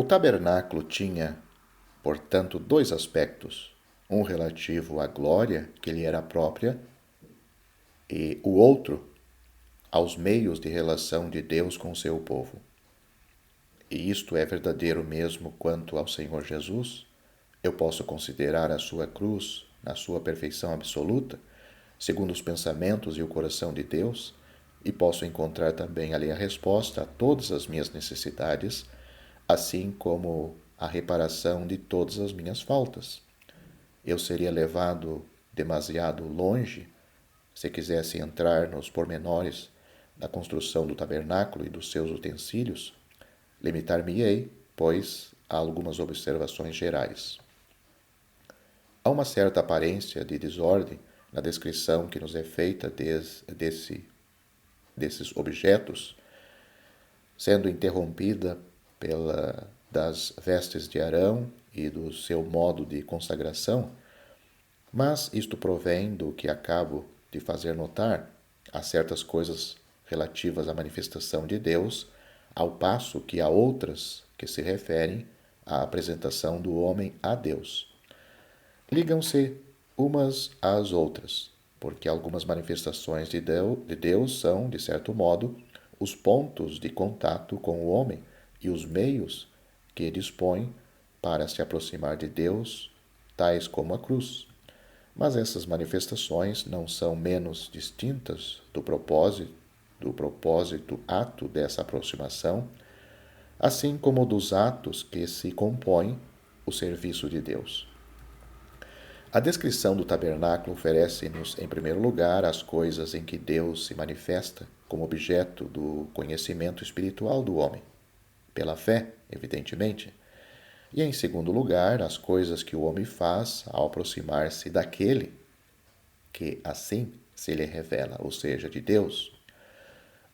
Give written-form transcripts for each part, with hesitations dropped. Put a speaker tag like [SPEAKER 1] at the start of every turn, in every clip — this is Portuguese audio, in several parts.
[SPEAKER 1] tabernáculo tinha, portanto, dois aspectos, um relativo à glória que lhe era própria e o outro aos meios de relação de Deus com seu povo. E isto é verdadeiro mesmo quanto ao Senhor Jesus? Eu posso considerar a sua cruz na sua perfeição absoluta, segundo os pensamentos e o coração de Deus, e posso encontrar também ali a resposta a todas as minhas necessidades, assim como a reparação de todas as minhas faltas. Eu seria levado demasiado longe se quisesse entrar nos pormenores da construção do tabernáculo e dos seus utensílios. Limitar-me-ei, pois, a algumas observações gerais. Há uma certa aparência de desordem na descrição que nos é feita desses objetos, sendo interrompida das vestes de Arão e do seu modo de consagração, mas isto provém do que acabo de fazer notar. Há certas coisas relativas à manifestação de Deus, ao passo que há outras que se referem à apresentação do homem a Deus. Ligam-se umas às outras, porque algumas manifestações de Deus são, de certo modo, os pontos de contato com o homem e os meios que dispõe para se aproximar de Deus, tais como a cruz. Mas essas manifestações não são menos distintas do propósito ato dessa aproximação, assim como dos atos que se compõem o serviço de Deus. A descrição do tabernáculo oferece-nos, em primeiro lugar, as coisas em que Deus se manifesta como objeto do conhecimento espiritual do homem, pela fé, evidentemente, e, em segundo lugar, as coisas que o homem faz ao aproximar-se daquele que assim se lhe revela, ou seja, de Deus.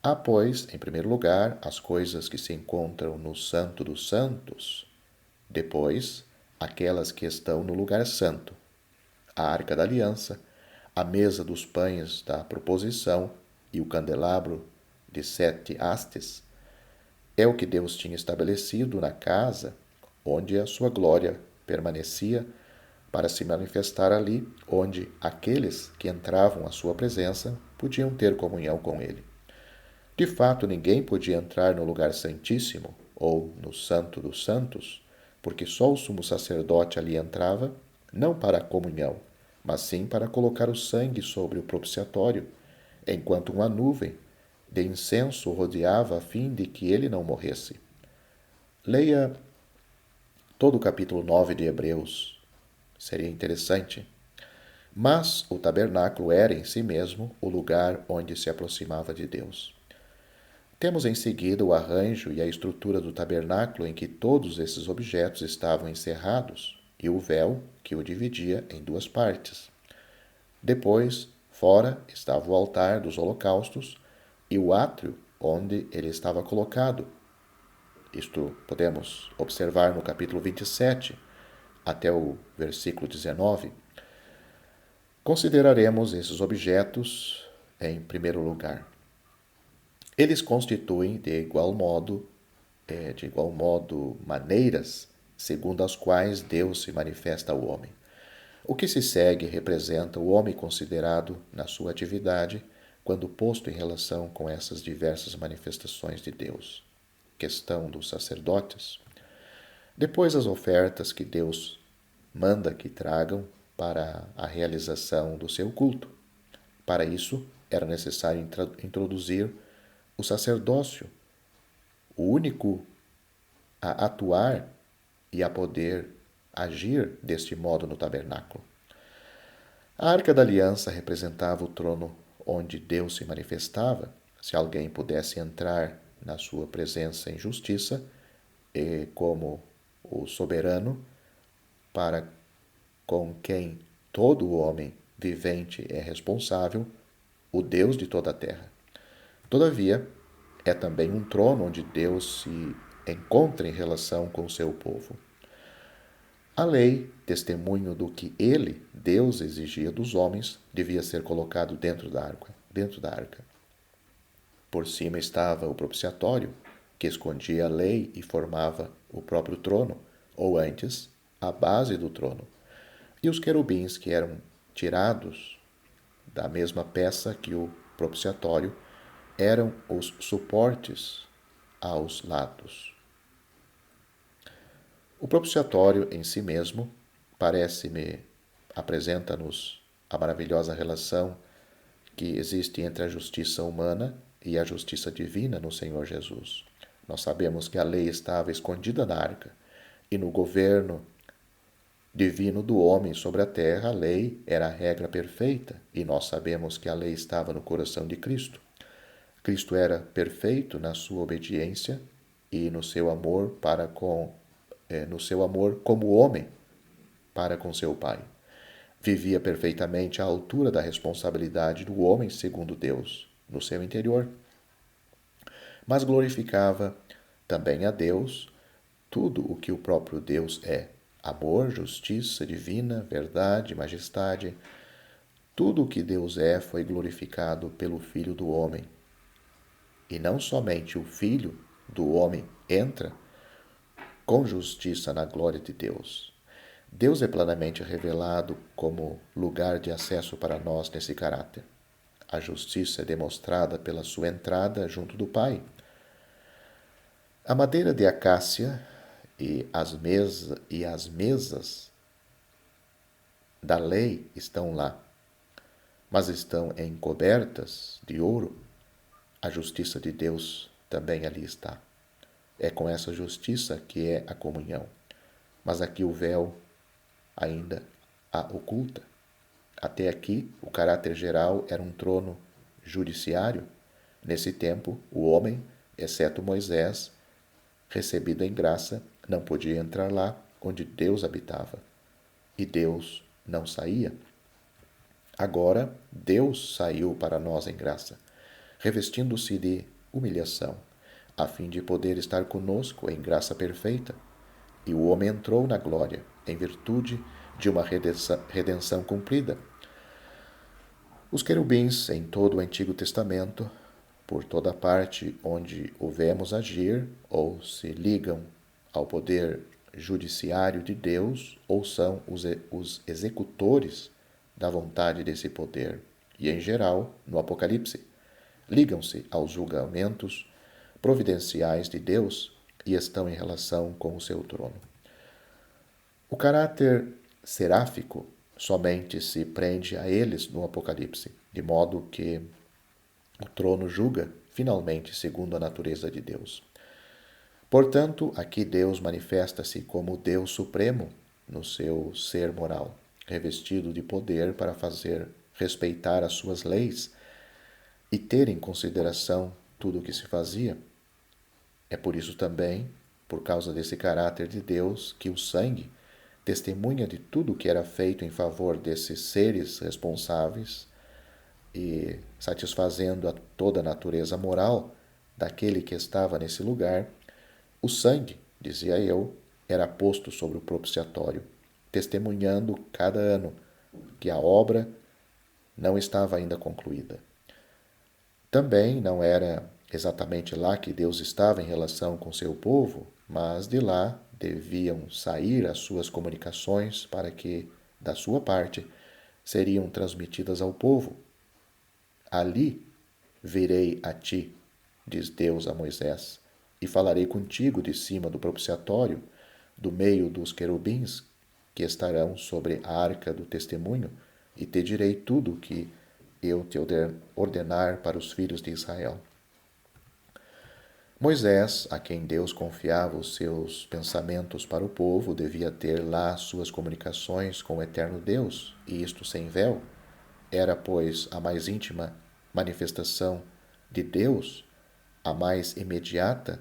[SPEAKER 1] Há, pois, em primeiro lugar, as coisas que se encontram no Santo dos Santos, depois, aquelas que estão no lugar santo, a Arca da Aliança, a mesa dos pães da proposição e o candelabro de 7 hastes. É o que Deus tinha estabelecido na casa onde a sua glória permanecia, para se manifestar ali, onde aqueles que entravam à sua presença podiam ter comunhão com ele. De fato, ninguém podia entrar no lugar santíssimo ou no Santo dos Santos, porque só o sumo sacerdote ali entrava, não para a comunhão, mas sim para colocar o sangue sobre o propiciatório, enquanto uma nuvem de incenso o rodeava a fim de que ele não morresse. Leia todo o capítulo 9 de Hebreus. Seria interessante. Mas o tabernáculo era em si mesmo o lugar onde se aproximava de Deus. Temos em seguida o arranjo e a estrutura do tabernáculo em que todos esses objetos estavam encerrados e o véu que o dividia em duas partes. Depois, fora, estava o altar dos holocaustos e o átrio onde ele estava colocado. Isto podemos observar no capítulo 27, até o versículo 19. Consideraremos esses objetos em primeiro lugar. Eles constituem, de igual modo, maneiras segundo as quais Deus se manifesta ao homem. O que se segue representa o homem considerado na sua atividade quando posto em relação com essas diversas manifestações de Deus. Questão dos sacerdotes. Depois, as ofertas que Deus manda que tragam para a realização do seu culto. Para isso, era necessário introduzir o sacerdócio, o único a atuar e a poder agir deste modo no tabernáculo. A Arca da Aliança representava o trono onde Deus se manifestava. Se alguém pudesse entrar na sua presença em justiça, e como o soberano, para com quem todo homem vivente é responsável, o Deus de toda a terra. Todavia, é também um trono onde Deus se encontra em relação com o seu povo. A lei, testemunho do que ele, Deus, exigia dos homens, devia ser colocado dentro da arca. Por cima estava o propiciatório, que escondia a lei e formava o próprio trono, ou antes, a base do trono, e os querubins que eram tirados da mesma peça que o propiciatório eram os suportes aos lados. O propiciatório em si mesmo apresenta-nos a maravilhosa relação que existe entre a justiça humana e a justiça divina no Senhor Jesus. Nós sabemos que a lei estava escondida na arca, e no governo divino do homem sobre a terra, a lei era a regra perfeita, e nós sabemos que a lei estava no coração de Cristo. Cristo era perfeito na sua obediência e no seu amor como homem para com seu Pai. Vivia perfeitamente à altura da responsabilidade do homem segundo Deus, no seu interior. Mas glorificava também a Deus tudo o que o próprio Deus é: amor, justiça divina, verdade, majestade. Tudo o que Deus é foi glorificado pelo Filho do homem. E não somente o Filho do homem entra com justiça na glória de Deus. Deus é plenamente revelado como lugar de acesso para nós nesse caráter. A justiça é demonstrada pela sua entrada junto do Pai. A madeira de acácia e as mesas da lei estão lá, mas estão encobertas de ouro. A justiça de Deus também ali está. É com essa justiça que é a comunhão. Mas aqui o véu ainda a oculta. Até aqui, o caráter geral era um trono judiciário. Nesse tempo, o homem, exceto Moisés, recebido em graça, não podia entrar lá onde Deus habitava. E Deus não saía. Agora, Deus saiu para nós em graça, revestindo-se de humilhação, a fim de poder estar conosco em graça perfeita. E o homem entrou na glória, em virtude de uma redenção cumprida. Os querubins, em todo o Antigo Testamento, por toda parte onde o vemos agir, ou se ligam ao poder judiciário de Deus, ou são os executores da vontade desse poder. E, em geral, no Apocalipse, ligam-se aos julgamentos providenciais de Deus e estão em relação com o seu trono. O caráter seráfico somente se prende a eles no Apocalipse, de modo que o trono julga finalmente segundo a natureza de Deus. Portanto, aqui Deus manifesta-se como Deus supremo no seu ser moral, revestido de poder para fazer respeitar as suas leis e ter em consideração tudo o que se fazia. É por isso também, por causa desse caráter de Deus, que o sangue testemunha de tudo o que era feito em favor desses seres responsáveis e satisfazendo a toda a natureza moral daquele que estava nesse lugar. O sangue, dizia eu, era posto sobre o propiciatório, testemunhando cada ano que a obra não estava ainda concluída. Também não era exatamente lá que Deus estava em relação com seu povo, mas de lá deviam sair as suas comunicações para que, da sua parte, seriam transmitidas ao povo. Ali virei a ti, diz Deus a Moisés, e falarei contigo de cima do propiciatório, do meio dos querubins que estarão sobre a arca do testemunho, e te direi tudo o que eu te ordenar para os filhos de Israel. Moisés, a quem Deus confiava os seus pensamentos para o povo, devia ter lá suas comunicações com o eterno Deus, e isto sem véu. Era, pois, a mais íntima manifestação de Deus, a mais imediata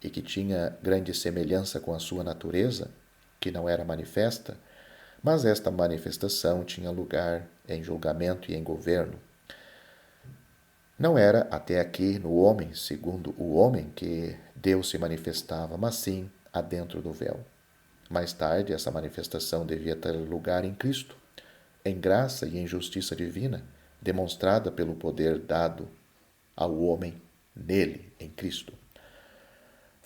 [SPEAKER 1] e que tinha grande semelhança com a sua natureza, que não era manifesta, mas esta manifestação tinha lugar em julgamento e em governo. Não era até aqui no homem, segundo o homem, que Deus se manifestava, mas sim adentro do véu. Mais tarde, essa manifestação devia ter lugar em Cristo, em graça e em justiça divina, demonstrada pelo poder dado ao homem nele, em Cristo.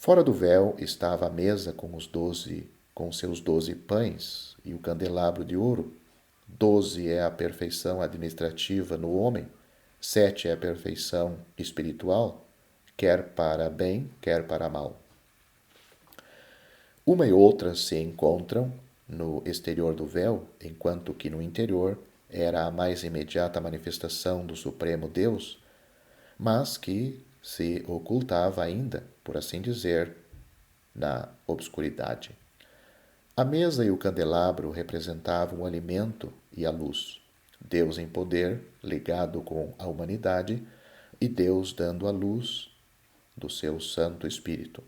[SPEAKER 1] Fora do véu estava a mesa com seus 12 pães e o candelabro de ouro. 12 é a perfeição administrativa no homem, 7 é a perfeição espiritual, quer para bem, quer para mal. Uma e outra se encontram no exterior do véu, enquanto que no interior era a mais imediata manifestação do Supremo Deus, mas que se ocultava ainda, por assim dizer, na obscuridade. A mesa e o candelabro representavam o alimento e a luz, Deus em poder, ligado com a humanidade, e Deus dando a luz do seu Santo Espírito.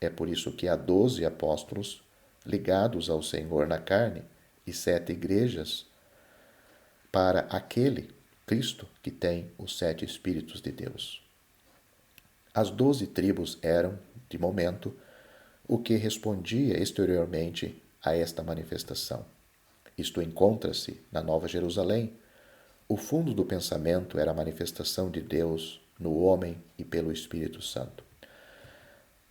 [SPEAKER 1] É por isso que há 12 apóstolos ligados ao Senhor na carne e 7 igrejas para aquele Cristo que tem os 7 Espíritos de Deus. As 12 tribos eram, de momento, o que respondia exteriormente a esta manifestação. Isto encontra-se na Nova Jerusalém. O fundo do pensamento era a manifestação de Deus no homem e pelo Espírito Santo.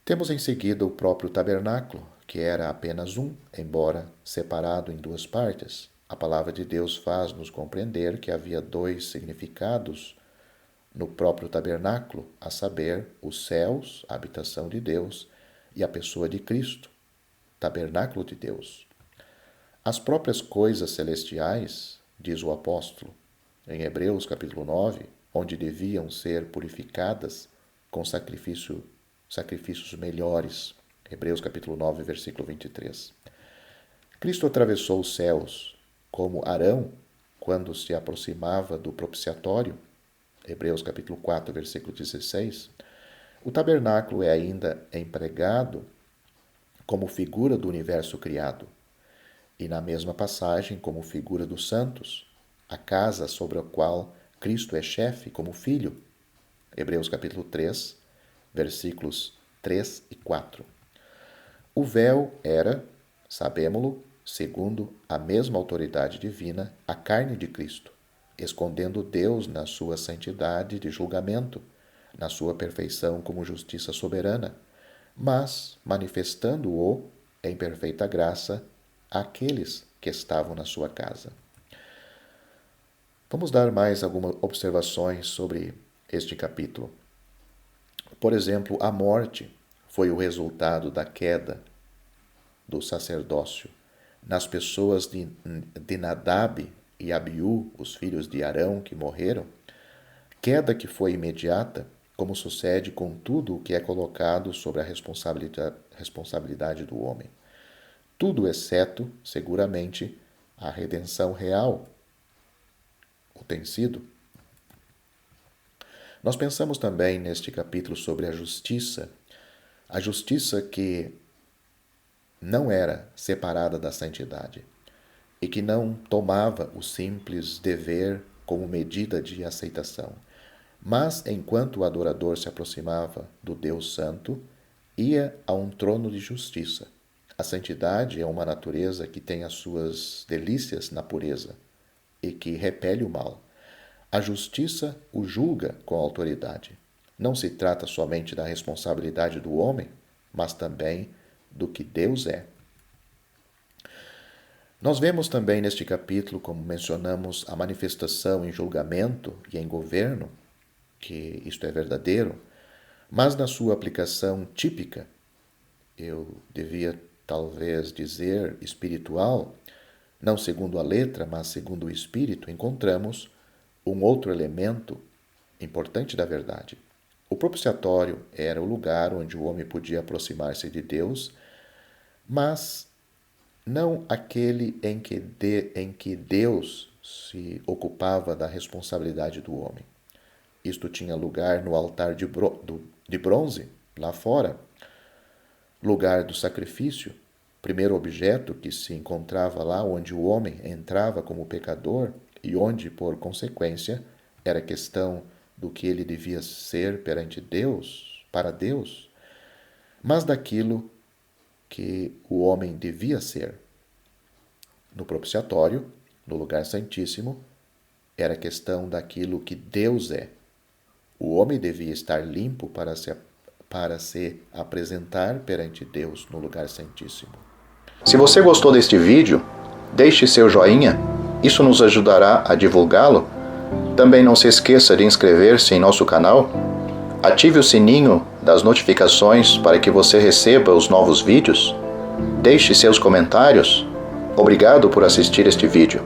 [SPEAKER 1] Temos em seguida o próprio tabernáculo, que era apenas um, embora separado em 2 partes. A palavra de Deus faz-nos compreender que havia 2 significados no próprio tabernáculo, a saber, os céus, a habitação de Deus, e a pessoa de Cristo, tabernáculo de Deus. As próprias coisas celestiais, diz o apóstolo, em Hebreus capítulo 9, onde deviam ser purificadas com sacrifícios melhores. Hebreus capítulo 9, versículo 23. Cristo atravessou os céus como Arão quando se aproximava do propiciatório. Hebreus capítulo 4, versículo 16. O tabernáculo é ainda empregado como figura do universo criado, e na mesma passagem como figura dos santos, a casa sobre a qual Cristo é chefe como filho. Hebreus capítulo 3, versículos 3 e 4. O véu era, sabemo-lo, segundo a mesma autoridade divina, a carne de Cristo, escondendo Deus na sua santidade de julgamento, na sua perfeição como justiça soberana, mas manifestando-o em perfeita graça àqueles que estavam na sua casa. Vamos dar mais algumas observações sobre este capítulo. Por exemplo, a morte foi o resultado da queda do sacerdócio nas pessoas de Nadab e Abiú, os filhos de Arão que morreram, queda que foi imediata, como sucede com tudo o que é colocado sobre a responsabilidade do homem. Tudo exceto, seguramente, a redenção real o tem sido. Nós pensamos também neste capítulo sobre a justiça que não era separada da santidade e que não tomava o simples dever como medida de aceitação. Mas, enquanto o adorador se aproximava do Deus Santo, ia a um trono de justiça. A santidade é uma natureza que tem as suas delícias na pureza e que repele o mal. A justiça o julga com autoridade. Não se trata somente da responsabilidade do homem, mas também do que Deus é. Nós vemos também neste capítulo, como mencionamos, a manifestação em julgamento e em governo, que isto é verdadeiro, mas na sua aplicação típica, eu devia talvez dizer espiritual, não segundo a letra, mas segundo o espírito, encontramos um outro elemento importante da verdade. O propiciatório era o lugar onde o homem podia aproximar-se de Deus, mas não aquele em que Deus se ocupava da responsabilidade do homem. Isto tinha lugar no altar de bronze, lá fora, lugar do sacrifício, primeiro objeto que se encontrava lá onde o homem entrava como pecador e onde, por consequência, era questão do que ele devia ser perante Deus, para Deus, mas daquilo que o homem devia ser. No propiciatório, no lugar santíssimo, era questão daquilo que Deus é. O homem devia estar limpo para se apresentar perante Deus no lugar santíssimo.
[SPEAKER 2] Se você gostou deste vídeo, deixe seu joinha, isso nos ajudará a divulgá-lo. Também não se esqueça de inscrever-se em nosso canal, ative o sininho das notificações para que você receba os novos vídeos, deixe seus comentários. Obrigado por assistir este vídeo.